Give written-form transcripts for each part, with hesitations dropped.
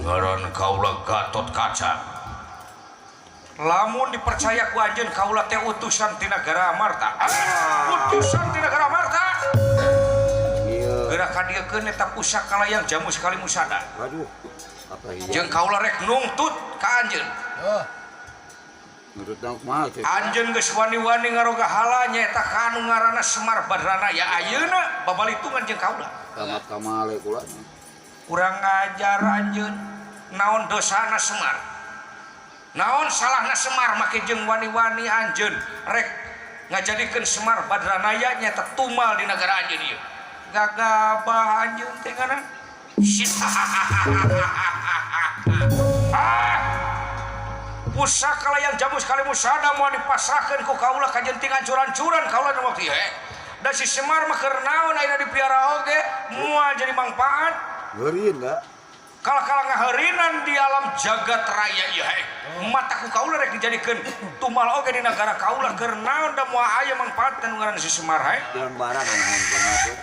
ngaran kaula Gatot Kaca. Lamun dipercaya ku anjeun kaula teh utusan ti nagara Amarta. Utusan ti nagara Amarta. Gerak ka dieu keun eta pusaka layang jamu sekali musada. Aduh, apa iya? Jeung kaula rek nungtut ka anjeun. Menurut nang kumaha teh? Anjeun geus wani-wani ngaroga hala nyaeta ka anu ngaranna Semar Badrana ya ayeuna babalitungan jeung kaula. Tamat kamale kula. Kurang ngajar anjeun naon dosana Semar. Naon salahna Semar make jeung wani-wani anjeun rek ngajadikeun Semar Badranaya nyaeta tumal di negara anjeun ieu. Gagabah anjeun teh kana. Pusaka layang jamu sekali musada mau dipasrahkeun ku kaula ka jenting ancur-ancuran kaula nu waktu ieu. Da si Semar mah keur naon ayeuna dipiara oge moal jadi mangpaat. Ngeureun da. Kala-kala ngaheurinan di alam jagat raya ieu he. Mata ku kaula rek dijadikeun tumal oge di negara kaula keur naon da moal aya mangpaat nu ngaranna si Semar he. Dan barang anu handphone teh.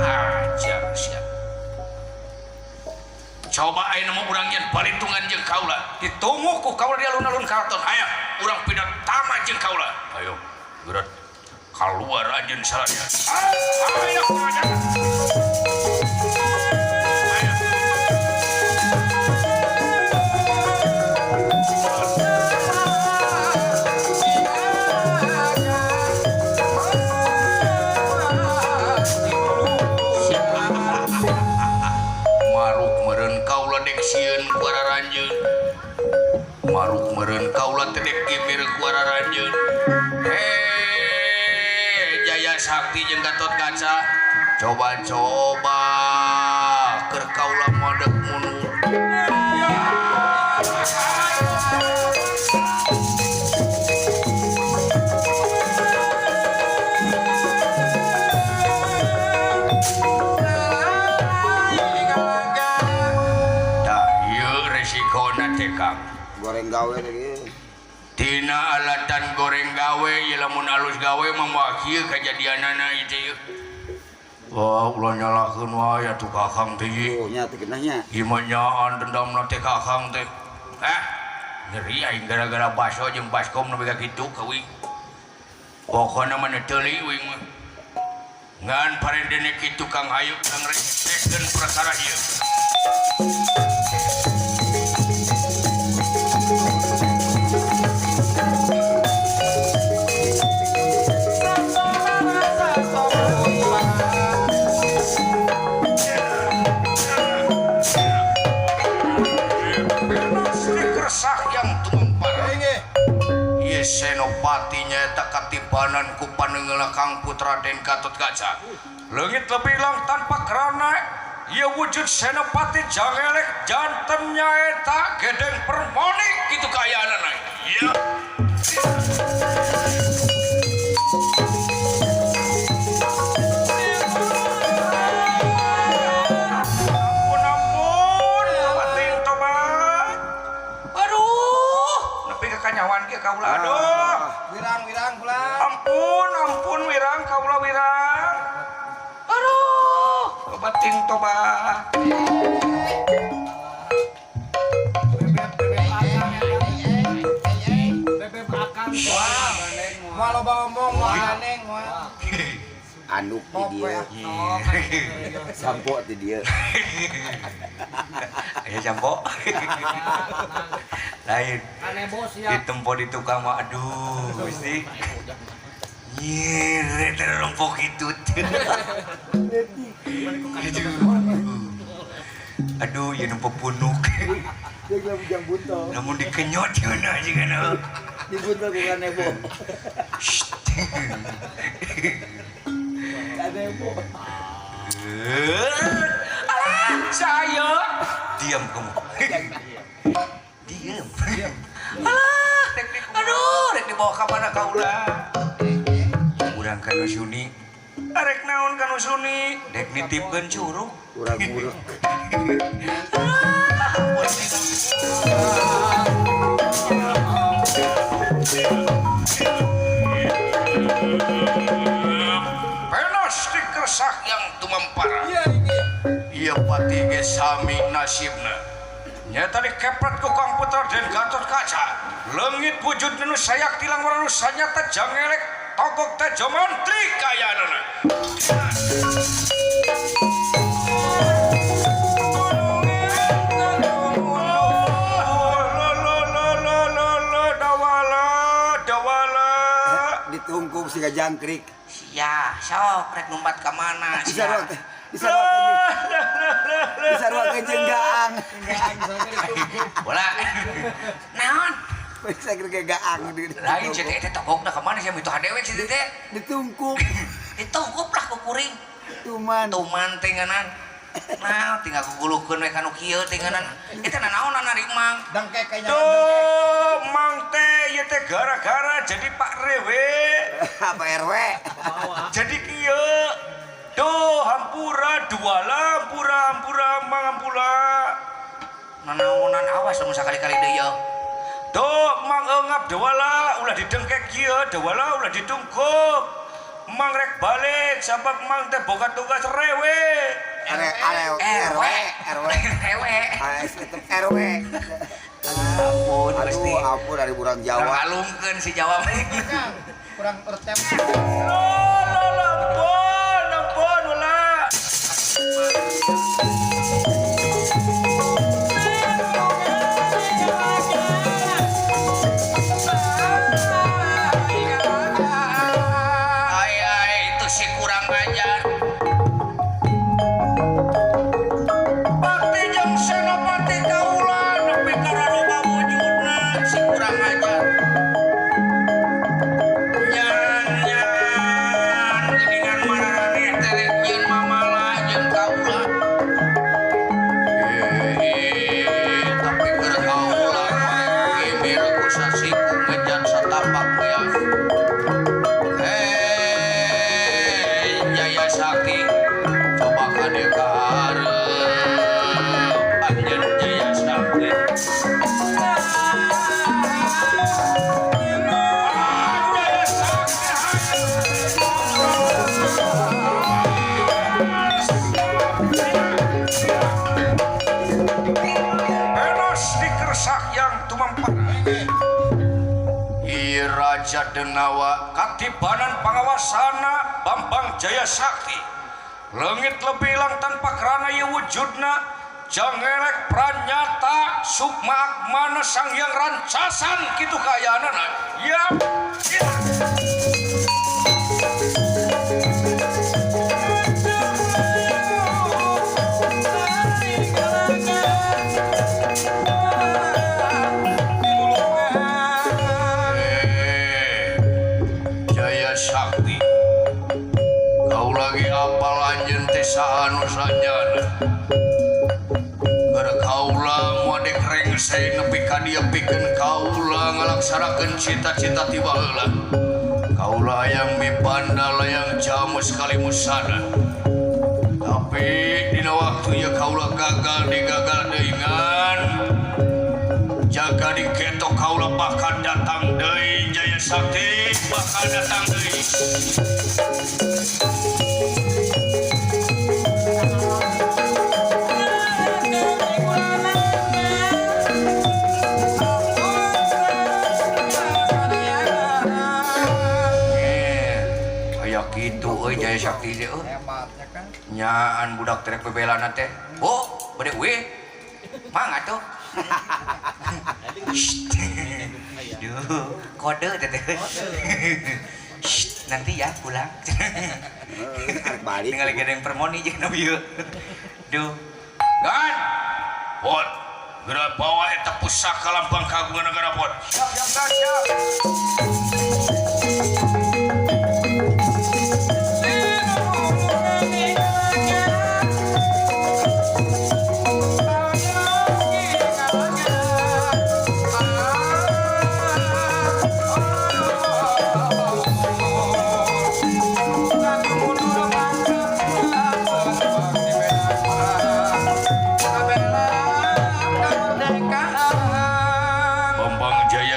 Ajar sia. Coba ayeuna mah urang yen balitungan jeung kaula ditunggu ku kaula di alun-alun karaton aya urang pidat tama jeung kaula ayo gerak keluar anjeun salahnya ayo aja maruk meureun kaula teh dek gimir ku araranjeun. Jaya Sakti jeung Gatot Kaca coba-coba keur kaula modek mundur. Dah ieu resikona teh Kang. Goreng gawe lagi. Tina alatan goreng gawe ieu lamun alus gawe mah moal kieu kajadianana ieu teh. Wah, ulah nyalakeun wae atuh Kakang teh ieu. Oh, nya teh geunahnya. Gimanyaan dendamna teh Kakang teh. Ngeri aing gara-gara baso jeung baskom nu bega kitu keuing. Pokona mah neuteuli uing mah. Ngan parendene kitu Kang Hayuk Kang resikeun perkara ieu. Senopati nyaeta katibanan ku panengeula Kang Putra Den Gatot Kaca. Leungit lebih lang tanpa kerana ieu wujud senopati jangelek janten nyaeta Gedeng Permoni kitu kaayaanana. Ieu kanyawan ge kaula aduh wirang pulang ampun wirang kaula wirang aduh bating tobat bebek akang moal loba omong moal aneng moal Anduk di dia. Sampo di dia. Aya sampo. Lain. Aneh bos ya. Ditempo di tukang mah aduh Gusti. Nyire terlompok itu. Aduh, ya numpuk punuk. Dia geus bujang buntol. Namun dikenyot cenah jeung kana. Di buntol bukan nebo. Nebo. Saya diam kamu. Diam. Aduh, rek dibawa ka mana kaula. Urang kana Suni. Arek naon kana Suni? Dek nitipkeun curug. Urang muruk. Penos dikersah yang tumampara. Iya ieu pati ge sami nasibna nya tadi kepret ku Kang Putra dan Gatot Kaca leungit wujud nu sayak tilang warna sanyata jangelek togok teh jomantri kayanana ditungkung si jangkrik ya sok rek numpat ka mana disarua kenceng gaang bola naon bisa kira gaang lain jadi teh togok da ka mana sia mitu hadewe si teh ditungkung ditungkup lah ku kuring tuman teh nganan nah tinggal kugulukeun we kanu kieu teh nganan eta nanaonana ri Mang dengkek kayaknya tuh Mang teh ieu teh gara-gara jadi Pak Rewe apa RW jadi kieu tuh hampura duala hampura Mang hampura nanaonan awas lamun sakali-kali deui ya tuh Mang eungap duala ulah didengkek kieu duala ulah ditungkup Mang rek balik sabab Mang teh boga tugas rewe RW ampun pasti ampun dari burang Jawa ngalungkeun si Jawa kurang urtep ampun ulah itu si kurang ajar Pati jeung senopati kaula nepi ka raloba wujudna si kurang ajar nyan geuningan marane teh nyeun mamala jeung kaula tapi keur kaula gimir ku sasiku ngejan satapak beas Jaya Sakti coba kade ka hareup anjeun Jaya Sakti Jaya Sakti Enos dikersak yang tumampara Raja Denawa katibanan pangawasana Bambang Jaya Sakti leungit lebilang tanpa kerana ieu wujudna jangelek pranyata sukma agmana sang yang rancasan kitu kayanana ya Sakti kau lagi apal anjeun teh saanu sanyana gara kaula moadek rengsei nepi ka dieu pikeun kaula ngalaksanakeun cita-cita ti baheula kaula hayang mipanda layang jamus kalimusana tapi dina waktu ieu kaula gagal deungan jaga diketok kaula bakal datang deui Jaya Sakti bakal datang deui aya kitu euy Jaya Sakti teh hebatnya kan nyaan budak terek bebelana teh oh bade we mang atuh duh kode teh nanti ya pulang balik tinggal gedeng permoni jeung nabi duh gan pot geura bawa eta pusaka lampang kagungan negara pot siap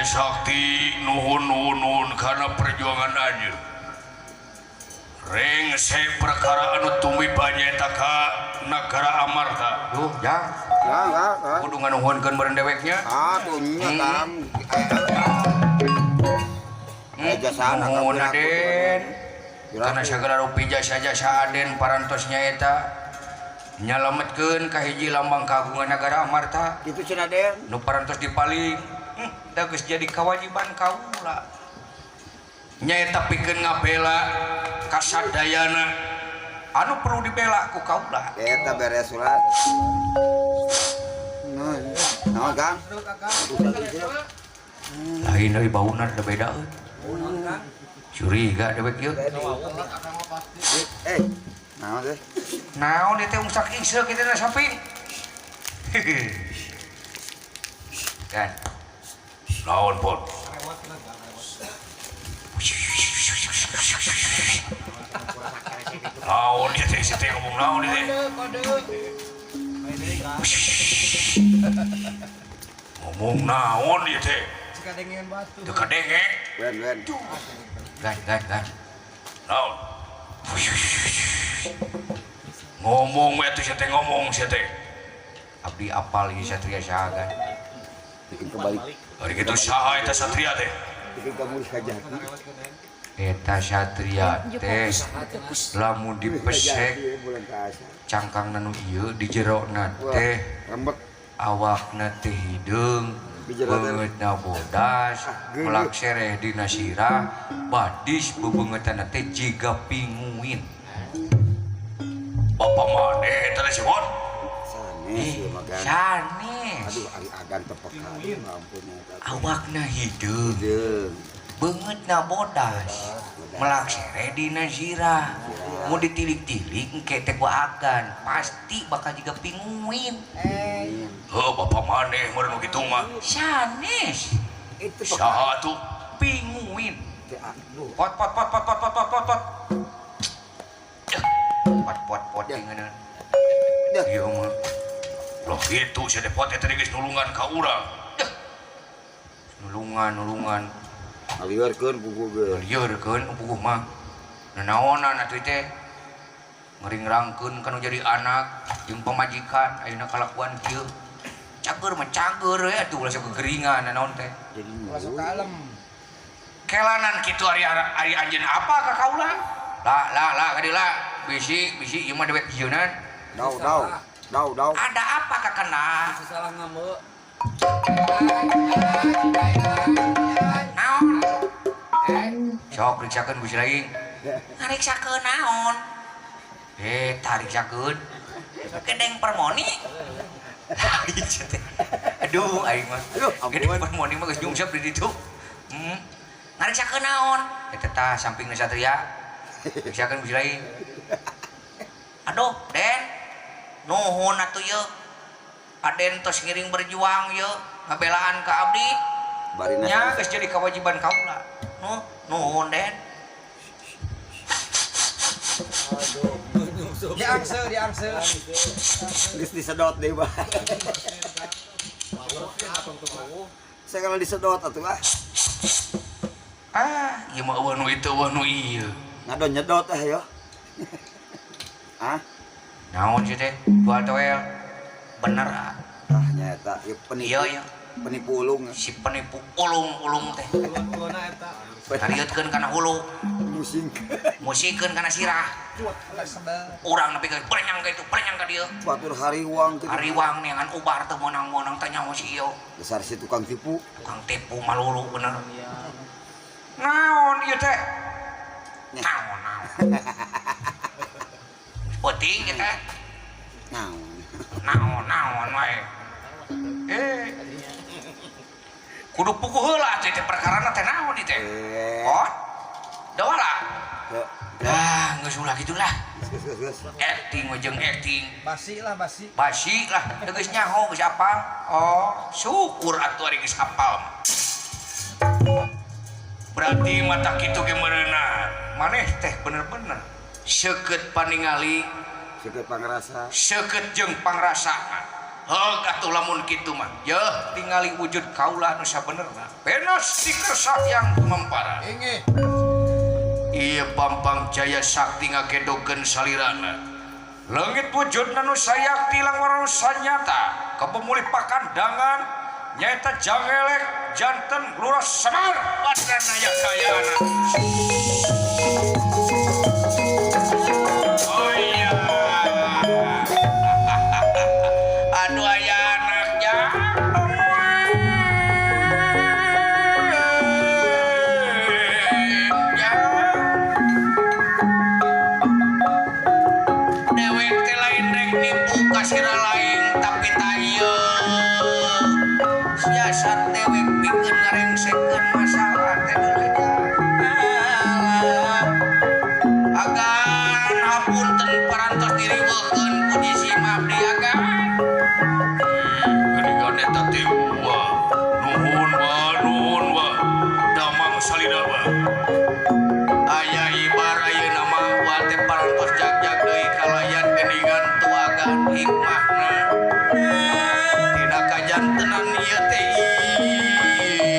Sakti nuhun karena perjuangan aja Rengse perkara anu tumiba nyaeta ka Nagara Amarta. Duh, jang. Ya. Kudu nganuhunkeun meureun deweknya. Tuh nya Kang. Jasana Nuhun Aden. Karena sagala rupi jasa-jasa Aden parantos nyaeta nyalametkeun ka hiji lambang kagungan Nagara Amarta. Itu cenah Den. Nu parantos dipaling. Da geus jadi kewajiban kaula. Nyaeta pikeun ngabela kasadayana anu perlu dibela ku kaula. Eta beres surat. Nah, Kang. Lain dari bauna da beda euy. Curiga dewek ieu. Naon teh? Naon ieu teh ungsak ingseuk kitu na samping. Kan. Lawan pon. Naon ieu teh teh ngomong naon ieu teh. Ngomong naon ieu teh. Kadengen batu. Teu kadenge. Wen. Gan. Naon? Ngomong we atuh teh ngomong sia teh. Abdi apal ieu satria saha gan. Bikin kebalik. Ari kitu saha eta satria teh? Bikin kamu kajati. Eta satria teh lamun dipesek cangkangna nu ieu di jerona teh Rembek. awakna teh hideung, beungeutna bodas, melak sereh dina sirah, badis bebeungeutna teh jiga pinguin. Bapa maneh eta teh sebut? Sanes ieu mah Kang. Sanes. Aduh, ari agan tepeka. Ampun eta. Awakna hideung, Deung. beungeutna bodas, melak sereh dina sirah. Mau ditilik-tilik engke teh ku agan, pasti bakal jiga pinguin. Heuh, bapa maneh meureun kitu mah. Sanes. Itu Saha tuh pinguin. Pot. Pot dingeun. Ieu mah. Loh kitu sia teh pot teh geus nulungan ka urang. Nulungan. Alieureun buku ge. Lieureun puguh mah. Nanaonan atuh teh ngeringrangkeun kanu jadi anak jeung pamajikan ayeuna kalakuan kieu. Cager mah cager we atuh ulah kegeringan nanaon teh. Jadi Masuk kalem. Kelanan kitu ari anjeun apa ka kaula? Lah kadila bisi ieu mah dewek hijeunan. Dau. Ada apa kakana? Salah ngambek. Naon? Sok riksakeun Gusti Laing. Ngariksakeun naon? Tariksakeun. Gedeng permoni. Aduh, aing mah. Gedeng permoni mah geus nyungsep di ditu. Ngariksakeun naon? Eta tah sampingna satria. Riksakeun Gusti Laing. Aduh, Den. Nuhun atuh yeuh. Aden tos ngiring berjuang yeuh, ngabelaan ka abdi. Barina. Nya geus jadi kewajiban kaula. Nuhun Den. Diangsel. Geus disedot deui bah. Saya kalau disedot atuh ah. Ieu mah eueuh nu itu eueuh nu ieu. Ngadon nyedot yo. Ah, Naon sih teh? Dual toel. Bener ah. nyata ieu penipu. Iya. Penipu ulung. Si penipu ulung teh. Ulun-uluna eta. Tarieutkeun kana hulu, Musing. musikeun kana sirah. Sedap. Urang nepi ka prenyang ka dieu. Batur hariwang kitu. Hariwang neangan ubar teh monang-monang teh nyaho si ieu. Besar si tukang tipu. Tukang tipu malulu bener. Naon ieu teh? Naon. Penting ieu teh. Naon wae. Kudu puguh heula teh perkarana teh naon ieu teh? Pot? Dawala. Geus ulah gitulah. Geus. Acting we jeung acting. Basi lah. Basi lah, geus nyaho geus apal. Oh, syukur atuh ari geus apal. Berarti mata kitu ge meureunna. Maneh teh bener-bener seukeut paningali, Seukeut pangrasa. seukeut jeung pangrasaan. Heug atuh lamun kitu mah. Yeuh tingali wujud kaula anu sabenerna. Benos di kersah yang mempara. Inge. Iya Pampang Jaya Sakti ngagedokeun salirana. Leungit wujudna nu sayakti langwarna nu sanyata kepemulih pakandangan nyaeta jangelek janten Lurah Semar Badranaya kayana. Oh iya. Aduh aya anaknya. Kasira lain tapi tayo siasat dewek bikin ngerengsekeun masalah teh agan hapunten parantos diriweukeun ku disi mabdi agan geuningan eta teh nuhun wa damang salida wa aya ibar ayeuna mah wa teh parantos jag-jag deui kalayan geuningan tuagan hikmahna tina kajantenan ieu teh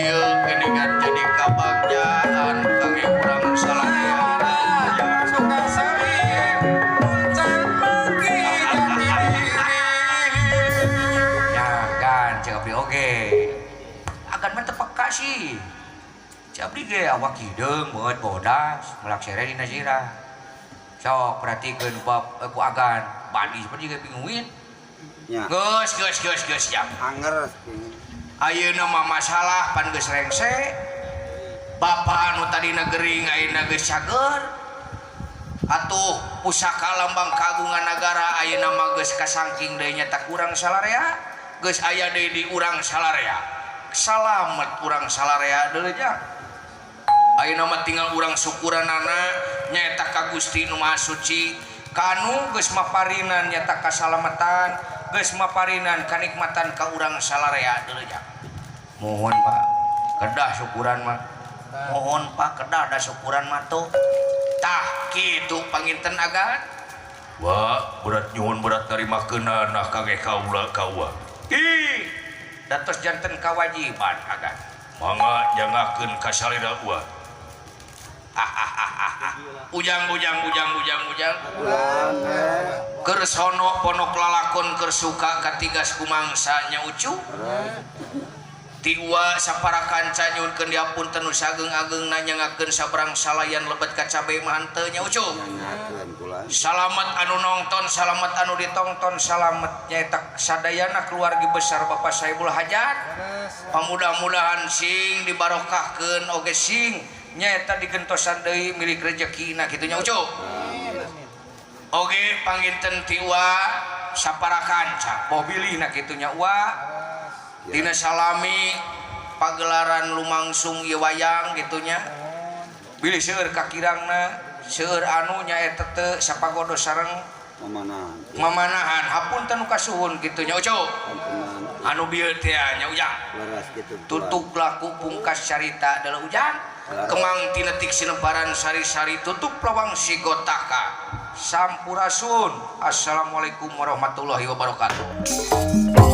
ieu geuningan jadi kabagjaan kangge urang salaya suka sari muncan mangki jati ya kan cek abdi oge agan mah teu peka sih cek abdi ge awak hideung meut bodas melaksere dina sirah sok perhatikeun bab ku agan badi seperti ge pinguin nya geus jam anger ayeuna mah masalah pan geus rengse bapa anu tadina gering ayeuna geus cager atuh pusaka lambang kagungan negara ayeuna mah geus kasangking deui nya tak urang salarea geus aya deui di urang salarea salamet urang salarea deui nya ayeuna mah tinggal urang syukuranana nyaeta ka Gusti Nu Maha Suci kanu geus maparinan nyata kasalametan geus maparinan kanikmatan ka urang salarea deui nya mohon Pak kedah syukuran mah mohon Pak kedah da syukuran mah tuh tah kitu panginten agan wa berat nyuhun berat narimakeunna nah kangge kaula kawa ih datos janten kawajiban agan mangga jangakeun ka salira ua ujang keur sono ponok lalakon keur suka katigas kumangsa nya ucu tiwa sapara kanca nyuhunkeun diapunten nu sageng-ageng nanyangakeun sabrang salayan lebet ka cabe mah henteu nya ucu salamet anu nongton salamet anu ditongton salamet nyaeta sadayana keluarga besar Bapak Saibul Hajat pamudah-mudahan sing dibarokahkeun oge sing nyaeta digentosan deui milik rezekina kitu nya ucu oge panginten tiwa sapara kanca boh bilihna kitu nya wa dina salami pagelaran lumangsung ieu wayang kitu nya bilih seueur ka kirangna seueur anu nyaeta teu sapagodo sareng mamanahan hapunten nu kasuhun kitu nya ucu anu bieu teh nya ujang tutup laku pungkas carita adalah ujang kemang tinetik sinebaran sari-sari tutup lawang sigotaka sampurasun. Assalamualaikum warahmatullahi wabarakatuh.